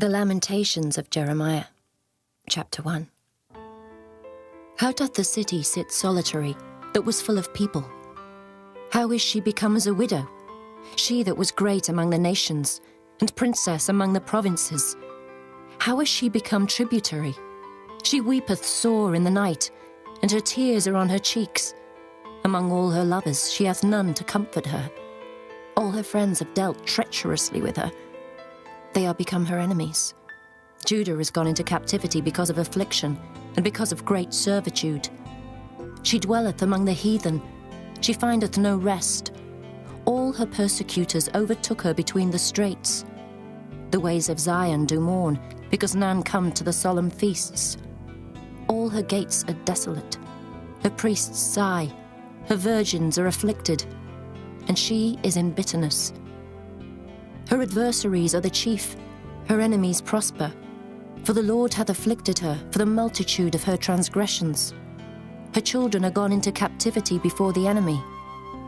The Lamentations of Jeremiah, Chapter 1. How doth the city sit solitary, that was full of people? How is she become as a widow, she that was great among the nations, and princess among the provinces? How is she become tributary? She weepeth sore in the night, and her tears are on her cheeks. Among all her lovers she hath none to comfort her. All her friends have dealt treacherously with her. They are become her enemies. Judah is gone into captivity because of affliction, and because of great servitude. She dwelleth among the heathen, she findeth no rest. All her persecutors overtook her between the straits. The ways of Zion do mourn, because none come to the solemn feasts. All her gates are desolate, her priests sigh, her virgins are afflicted, and she is in bitterness. Her adversaries are the chief, her enemies prosper. For the Lord hath afflicted her for the multitude of her transgressions. Her children are gone into captivity before the enemy,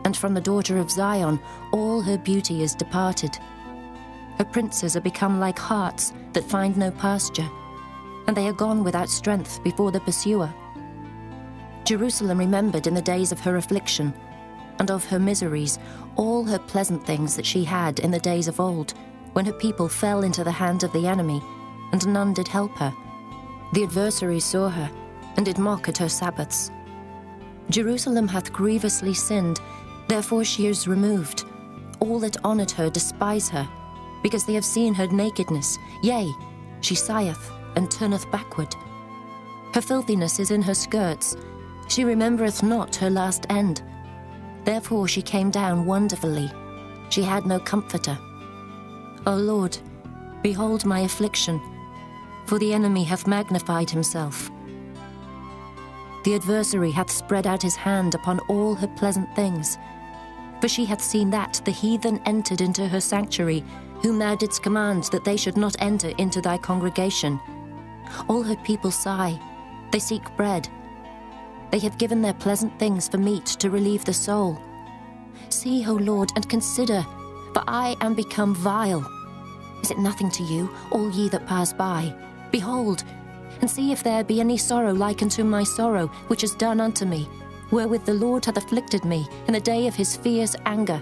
and from the daughter of Zion all her beauty is departed. Her princes are become like harts that find no pasture, and they are gone without strength before the pursuer. Jerusalem remembered in the days of her affliction, and of her miseries, all her pleasant things that she had in the days of old, when her people fell into the hand of the enemy, and none did help her. The adversaries saw her, and did mock at her Sabbaths. Jerusalem hath grievously sinned, therefore she is removed. All that honoured her despise her, because they have seen her nakedness. Yea, she sigheth, and turneth backward. Her filthiness is in her skirts, she remembereth not her last end. Therefore she came down wonderfully, she had no comforter. O Lord, behold my affliction, for the enemy hath magnified himself. The adversary hath spread out his hand upon all her pleasant things. For she hath seen that the heathen entered into her sanctuary, whom thou didst command that they should not enter into thy congregation. All her people sigh, they seek bread. They have given their pleasant things for meat to relieve the soul. See, O Lord, and consider, for I am become vile. Is it nothing to you, all ye that pass by? Behold, and see if there be any sorrow like unto my sorrow, which is done unto me, wherewith the Lord hath afflicted me in the day of his fierce anger.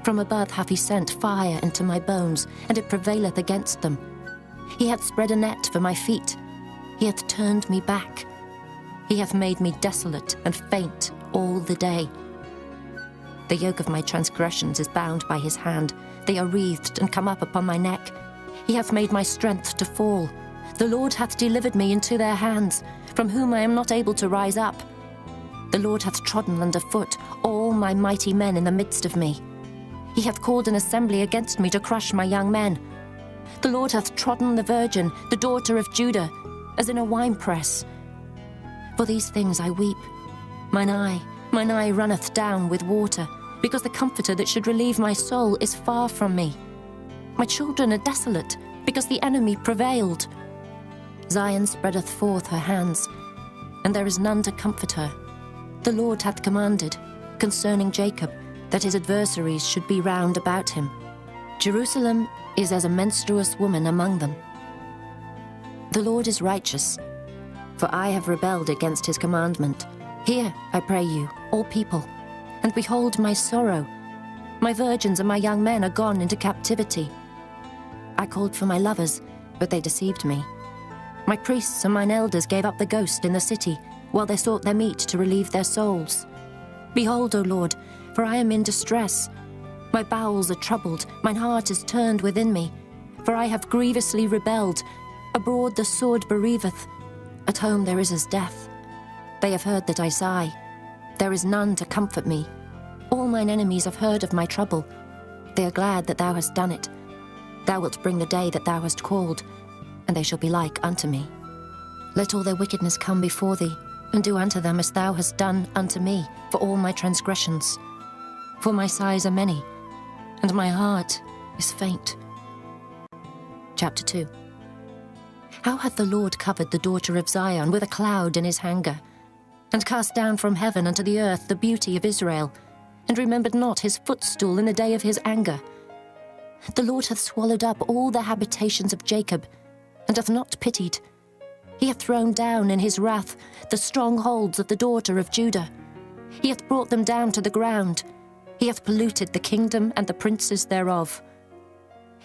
From above hath he sent fire into my bones, and it prevaileth against them. He hath spread a net for my feet, he hath turned me back. He hath made me desolate and faint all the day. The yoke of my transgressions is bound by his hand. They are wreathed and come up upon my neck. He hath made my strength to fall. The Lord hath delivered me into their hands, from whom I am not able to rise up. The Lord hath trodden under foot all my mighty men in the midst of me. He hath called an assembly against me to crush my young men. The Lord hath trodden the virgin, the daughter of Judah, as in a winepress. For these things I weep. Mine eye runneth down with water, because the comforter that should relieve my soul is far from me. My children are desolate, because the enemy prevailed. Zion spreadeth forth her hands, and there is none to comfort her. The Lord hath commanded, concerning Jacob, that his adversaries should be round about him. Jerusalem is as a menstruous woman among them. The Lord is righteous, for I have rebelled against his commandment. Hear, I pray you, all people, and behold my sorrow. My virgins and my young men are gone into captivity. I called for my lovers, but they deceived me. My priests and mine elders gave up the ghost in the city, while they sought their meat to relieve their souls. Behold, O Lord, for I am in distress. My bowels are troubled, mine heart is turned within me, for I have grievously rebelled. Abroad the sword bereaveth, at home there is as death. They have heard that I sigh. There is none to comfort me. All mine enemies have heard of my trouble. They are glad that thou hast done it. Thou wilt bring the day that thou hast called, and they shall be like unto me. Let all their wickedness come before thee, and do unto them as thou hast done unto me for all my transgressions. For my sighs are many, and my heart is faint. Chapter 2. How hath the Lord covered the daughter of Zion with a cloud in his anger, and cast down from heaven unto the earth the beauty of Israel, and remembered not his footstool in the day of his anger. The Lord hath swallowed up all the habitations of Jacob, and hath not pitied. He hath thrown down in his wrath the strongholds of the daughter of Judah. He hath brought them down to the ground. He hath polluted the kingdom and the princes thereof.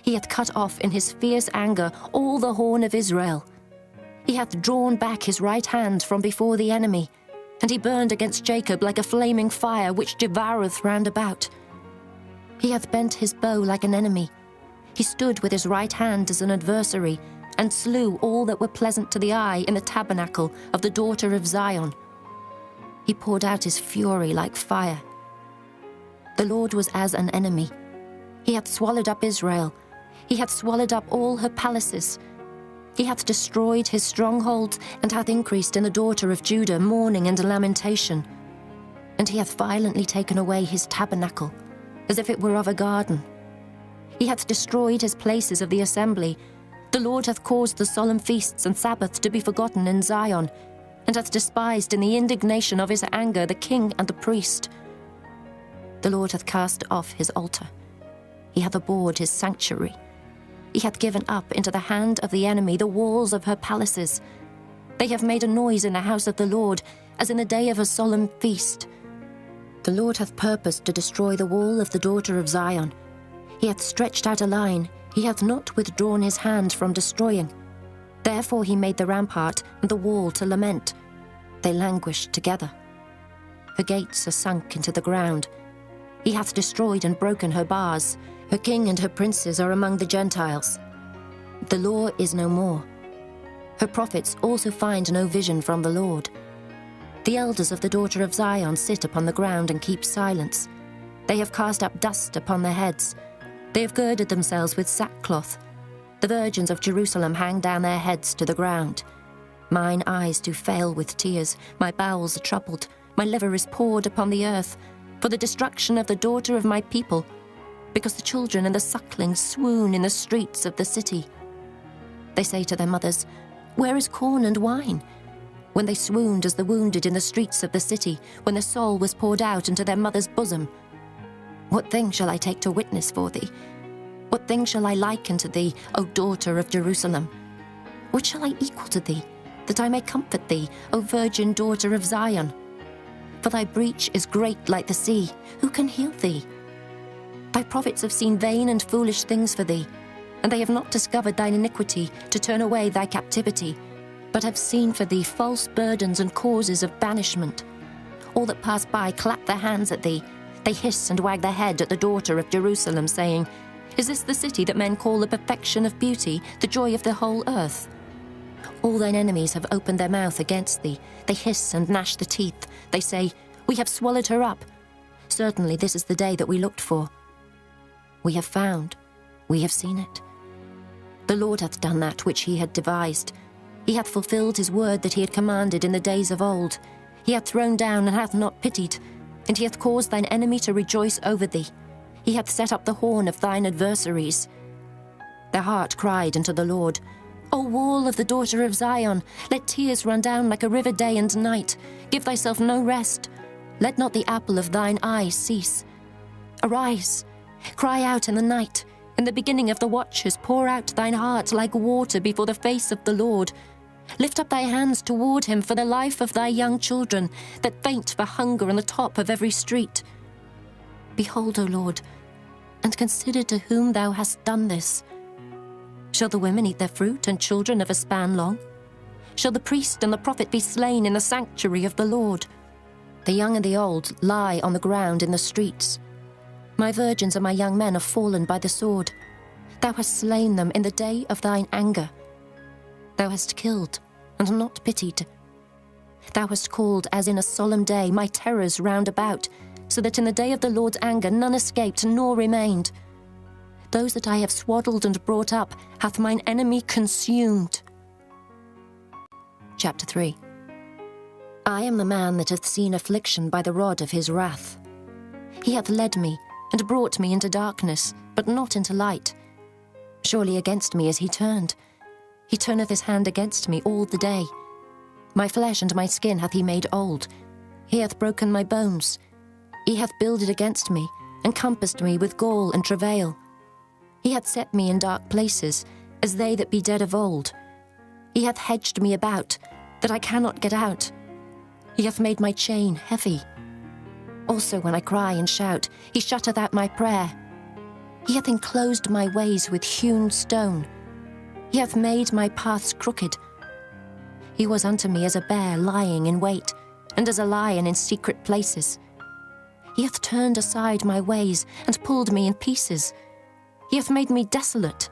He hath cut off in his fierce anger all the horn of Israel. He hath drawn back his right hand from before the enemy, and he burned against Jacob like a flaming fire which devoureth round about. He hath bent his bow like an enemy. He stood with his right hand as an adversary, and slew all that were pleasant to the eye in the tabernacle of the daughter of Zion. He poured out his fury like fire. The Lord was as an enemy. He hath swallowed up Israel. He hath swallowed up all her palaces. He hath destroyed his strongholds, and hath increased in the daughter of Judah mourning and lamentation. And he hath violently taken away his tabernacle, as if it were of a garden. He hath destroyed his places of the assembly. The Lord hath caused the solemn feasts and Sabbaths to be forgotten in Zion, and hath despised in the indignation of his anger the king and the priest. The Lord hath cast off his altar. He hath abhorred his sanctuary. He hath given up into the hand of the enemy the walls of her palaces. They have made a noise in the house of the Lord, as in the day of a solemn feast. The Lord hath purposed to destroy the wall of the daughter of Zion. He hath stretched out a line. He hath not withdrawn his hand from destroying. Therefore he made the rampart and the wall to lament. They languished together. Her gates are sunk into the ground. He hath destroyed and broken her bars. Her king and her princes are among the Gentiles. The law is no more. Her prophets also find no vision from the Lord. The elders of the daughter of Zion sit upon the ground and keep silence. They have cast up dust upon their heads. They have girded themselves with sackcloth. The virgins of Jerusalem hang down their heads to the ground. Mine eyes do fail with tears. My bowels are troubled. My liver is poured upon the earth, for the destruction of the daughter of my people, because the children and the sucklings swoon in the streets of the city. They say to their mothers, "Where is corn and wine?" When they swooned as the wounded in the streets of the city, when their soul was poured out into their mother's bosom. What thing shall I take to witness for thee? What thing shall I liken to thee, O daughter of Jerusalem? What shall I equal to thee, that I may comfort thee, O virgin daughter of Zion? For thy breach is great like the sea. Who can heal thee? Thy prophets have seen vain and foolish things for thee, and they have not discovered thine iniquity to turn away thy captivity, but have seen for thee false burdens and causes of banishment. All that pass by clap their hands at thee. They hiss and wag their head at the daughter of Jerusalem, saying, "Is this the city that men call the perfection of beauty, the joy of the whole earth?" All thine enemies have opened their mouth against thee. They hiss and gnash the teeth. They say, "We have swallowed her up. Certainly this is the day that we looked for. We have found, we have seen it. The Lord hath done that which he had devised. He hath fulfilled his word that he had commanded in the days of old. He hath thrown down and hath not pitied, and he hath caused thine enemy to rejoice over thee. He hath set up the horn of thine adversaries. Their heart cried unto the Lord, O wall of the daughter of Zion, let tears run down like a river day and night. Give thyself no rest. Let not the apple of thine eye cease. Arise, cry out in the night. In the beginning of the watches, pour out thine heart like water before the face of the Lord. Lift up thy hands toward him for the life of thy young children, that faint for hunger on the top of every street. Behold, O Lord, and consider to whom thou hast done this. Shall the women eat their fruit, and children of a span long? Shall the priest and the prophet be slain in the sanctuary of the Lord? The young and the old lie on the ground in the streets. My virgins and my young men are fallen by the sword. Thou hast slain them in the day of thine anger. Thou hast killed and not pitied. Thou hast called as in a solemn day my terrors round about, so that in the day of the Lord's anger none escaped nor remained. Those that I have swaddled and brought up hath mine enemy consumed. Chapter 3. I am the man that hath seen affliction by the rod of his wrath. He hath led me and brought me into darkness, but not into light. Surely against me is he turned. He turneth his hand against me all the day. My flesh and my skin hath he made old. He hath broken my bones. He hath builded against me, and compassed me with gall and travail. He hath set me in dark places, as they that be dead of old. He hath hedged me about, that I cannot get out. He hath made my chain heavy. Also when I cry and shout, he shutteth out my prayer. He hath enclosed my ways with hewn stone. He hath made my paths crooked. He was unto me as a bear lying in wait, and as a lion in secret places. He hath turned aside my ways, and pulled me in pieces. He hath made me desolate.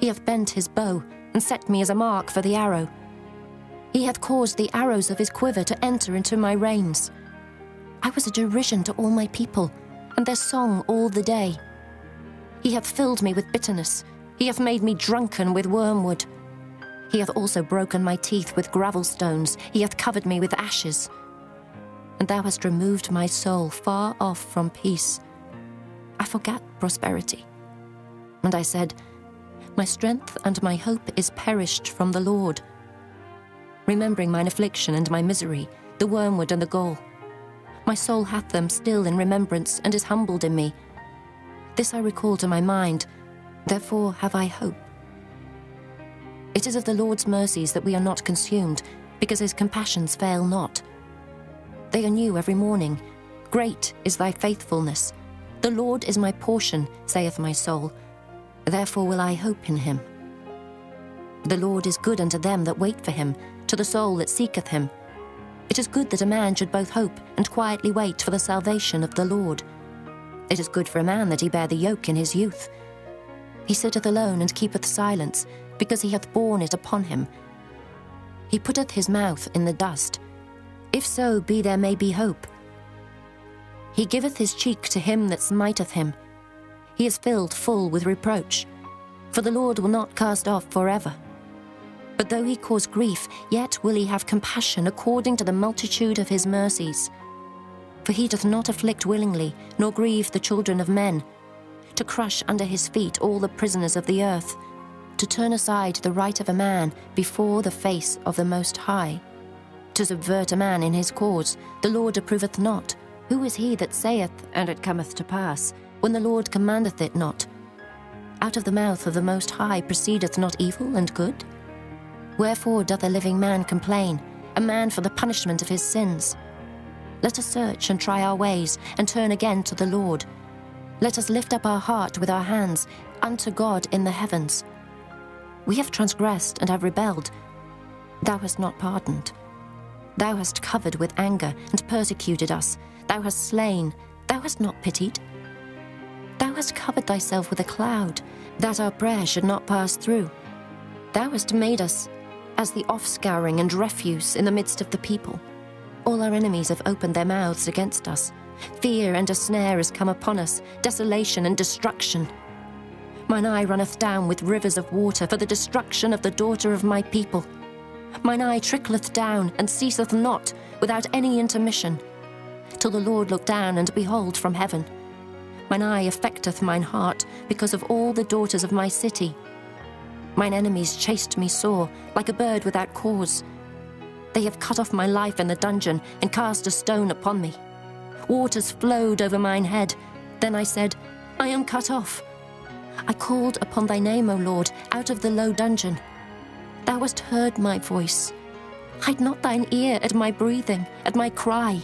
He hath bent his bow, and set me as a mark for the arrow. He hath caused the arrows of his quiver to enter into my reins. I was a derision to all my people, and their song all the day. He hath filled me with bitterness. He hath made me drunken with wormwood. He hath also broken my teeth with gravel stones. He hath covered me with ashes. And thou hast removed my soul far off from peace. I forgat prosperity. And I said, my strength and my hope is perished from the Lord. Remembering mine affliction and my misery, the wormwood and the gall. My soul hath them still in remembrance, and is humbled in me. This I recall to my mind, therefore have I hope. It is of the Lord's mercies that we are not consumed, because his compassions fail not. They are new every morning. Great is thy faithfulness. The Lord is my portion, saith my soul. Therefore will I hope in him. The Lord is good unto them that wait for him, to the soul that seeketh him. It is good that a man should both hope and quietly wait for the salvation of the Lord. It is good for a man that he bear the yoke in his youth. He sitteth alone and keepeth silence, because he hath borne it upon him. He putteth his mouth in the dust. If so be there may be hope. He giveth his cheek to him that smiteth him. He is filled full with reproach. For the Lord will not cast off forever. But though he cause grief, yet will he have compassion according to the multitude of his mercies. For he doth not afflict willingly, nor grieve the children of men, to crush under his feet all the prisoners of the earth, to turn aside the right of a man before the face of the Most High, to subvert a man in his cause, the Lord approveth not. Who is he that saith, and it cometh to pass, when the Lord commandeth it not? Out of the mouth of the Most High proceedeth not evil and good? Wherefore doth a living man complain, a man for the punishment of his sins? Let us search and try our ways, and turn again to the Lord. Let us lift up our heart with our hands unto God in the heavens. We have transgressed and have rebelled. Thou hast not pardoned. Thou hast covered with anger and persecuted us. Thou hast slain. Thou hast not pitied. Thou hast covered thyself with a cloud, that our prayer should not pass through. Thou hast made us as the offscouring and refuse in the midst of the people. All our enemies have opened their mouths against us. Fear and a snare is come upon us, desolation and destruction. Mine eye runneth down with rivers of water for the destruction of the daughter of my people. Mine eye trickleth down and ceaseth not without any intermission, till the Lord look down and behold from heaven. Mine eye affecteth mine heart because of all the daughters of my city. Mine enemies chased me sore, like a bird without cause. They have cut off my life in the dungeon, and cast a stone upon me. Waters flowed over mine head. Then I said, I am cut off. I called upon thy name, O Lord, out of the low dungeon. Thou hast heard my voice. Hide not thine ear at my breathing, at my cry.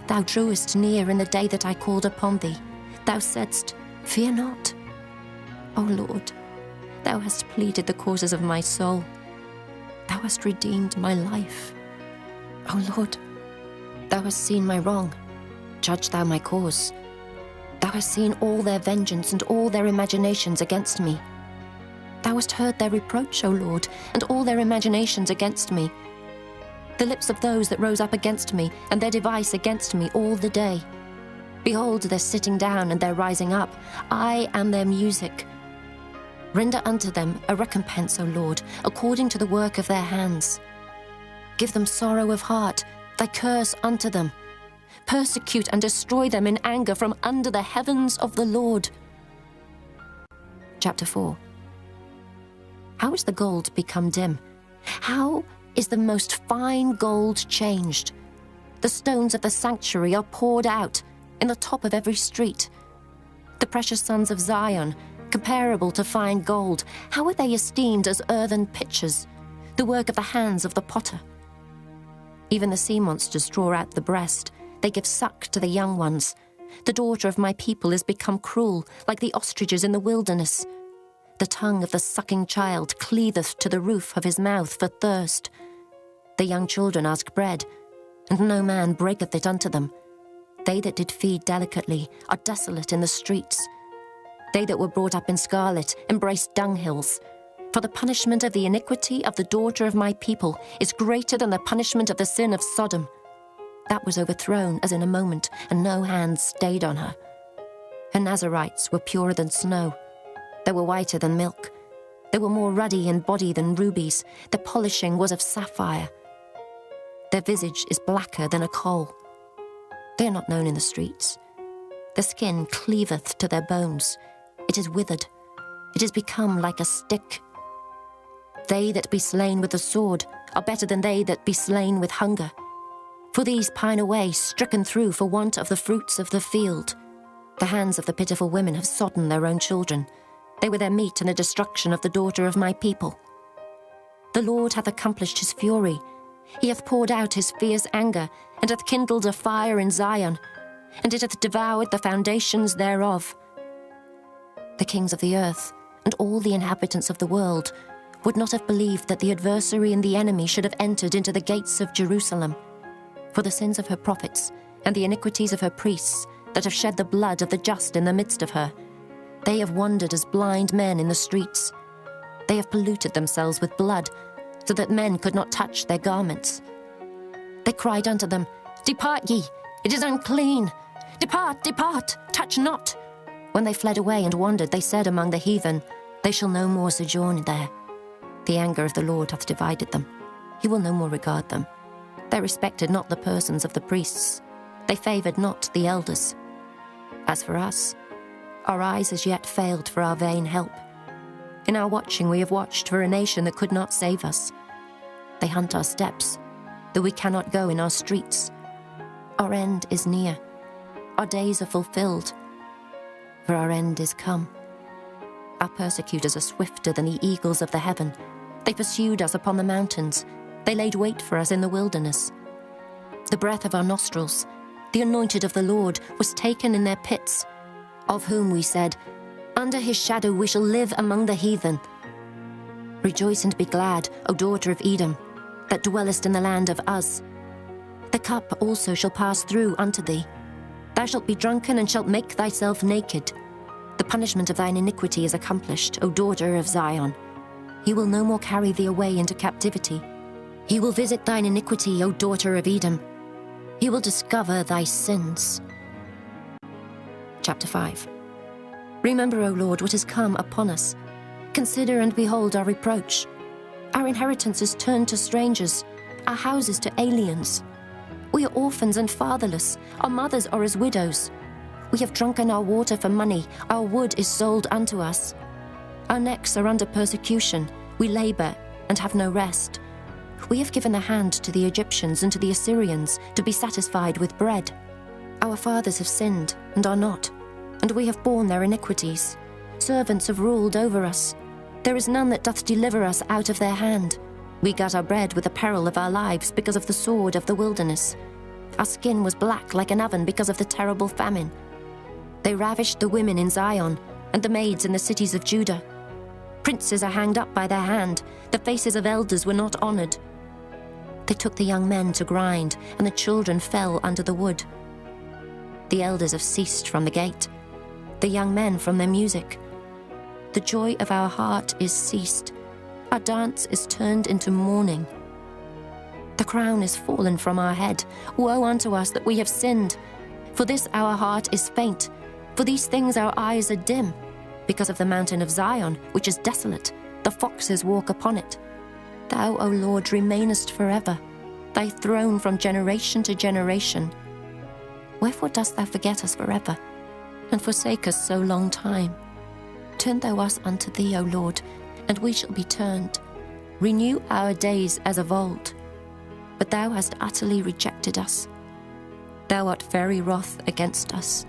Thou drewest near in the day that I called upon thee. Thou saidst, fear not. O Lord, thou hast pleaded the causes of my soul. Thou hast redeemed my life. O Lord, thou hast seen my wrong. Judge thou my cause. Thou hast seen all their vengeance and all their imaginations against me. Thou hast heard their reproach, O Lord, and all their imaginations against me. The lips of those that rose up against me, and their device against me all the day. Behold their sitting down and their rising up. I am their music. Render unto them a recompense, O Lord, according to the work of their hands. Give them sorrow of heart, thy curse unto them. Persecute and destroy them in anger from under the heavens of the Lord. Chapter 4. How is the gold become dim? How is the most fine gold changed? The stones of the sanctuary are poured out in the top of every street. The precious sons of Zion comparable to fine gold, how are they esteemed as earthen pitchers, the work of the hands of the potter? Even the sea monsters draw out the breast. They give suck to the young ones. The daughter of my people is become cruel, like the ostriches in the wilderness. The tongue of the sucking child cleaveth to the roof of his mouth for thirst. The young children ask bread, and no man breaketh it unto them. They that did feed delicately are desolate in the streets. They that were brought up in scarlet embrace dunghills. For the punishment of the iniquity of the daughter of my people is greater than the punishment of the sin of Sodom. That was overthrown as in a moment, and no hand stayed on her. Her Nazarites were purer than snow. They were whiter than milk. They were more ruddy in body than rubies. Their polishing was of sapphire. Their visage is blacker than a coal. They are not known in the streets. The skin cleaveth to their bones. It is withered. It is become like a stick. They that be slain with the sword are better than they that be slain with hunger. For these pine away, stricken through for want of the fruits of the field. The hands of the pitiful women have sodden their own children. They were their meat in the destruction of the daughter of my people. The Lord hath accomplished his fury. He hath poured out his fierce anger, and hath kindled a fire in Zion, and it hath devoured the foundations thereof. The kings of the earth, and all the inhabitants of the world, would not have believed that the adversary and the enemy should have entered into the gates of Jerusalem. For the sins of her prophets, and the iniquities of her priests, that have shed the blood of the just in the midst of her, they have wandered as blind men in the streets. They have polluted themselves with blood, so that men could not touch their garments. They cried unto them, Depart ye, it is unclean. Depart, depart, touch not. When they fled away and wandered, they said among the heathen, They shall no more sojourn there. The anger of the Lord hath divided them. He will no more regard them. They respected not the persons of the priests. They favoured not the elders. As for us, our eyes as yet failed for our vain help. In our watching we have watched for a nation that could not save us. They hunt our steps, though we cannot go in our streets. Our end is near. Our days are fulfilled, for our end is come. Our persecutors are swifter than the eagles of the heaven. They pursued us upon the mountains. They laid wait for us in the wilderness. The breath of our nostrils, the anointed of the Lord, was taken in their pits, of whom we said, Under his shadow we shall live among the heathen. Rejoice and be glad, O daughter of Edom, that dwellest in the land of Uz. The cup also shall pass through unto thee. Thou shalt be drunken and shalt make thyself naked. The punishment of thine iniquity is accomplished, O daughter of Zion. He will no more carry thee away into captivity. He will visit thine iniquity, O daughter of Edom. He will discover thy sins. Chapter 5. Remember, O Lord, what is come upon us. Consider and behold our reproach. Our inheritance is turned to strangers, our houses to aliens. We are orphans and fatherless. Our mothers are as widows. We have drunken our water for money. Our wood is sold unto us. Our necks are under persecution. We labor and have no rest. We have given the hand to the Egyptians and to the Assyrians to be satisfied with bread. Our fathers have sinned and are not, and we have borne their iniquities. Servants have ruled over us. There is none that doth deliver us out of their hand. We got our bread with the peril of our lives because of the sword of the wilderness. Our skin was black like an oven because of the terrible famine. They ravished the women in Zion and the maids in the cities of Judah. Princes are hanged up by their hand. The faces of elders were not honored. They took the young men to grind, and the children fell under the wood. The elders have ceased from the gate, the young men from their music. The joy of our heart is ceased. Our dance is turned into mourning. The crown is fallen from our head. Woe unto us that we have sinned. For this our heart is faint. For these things our eyes are dim. Because of the mountain of Zion, which is desolate, the foxes walk upon it. Thou, O Lord, remainest forever, thy throne from generation to generation. Wherefore dost thou forget us forever, and forsake us so long time? Turn thou us unto thee, O Lord, and we shall be turned. Renew our days as of old. But thou hast utterly rejected us. Thou art very wroth against us.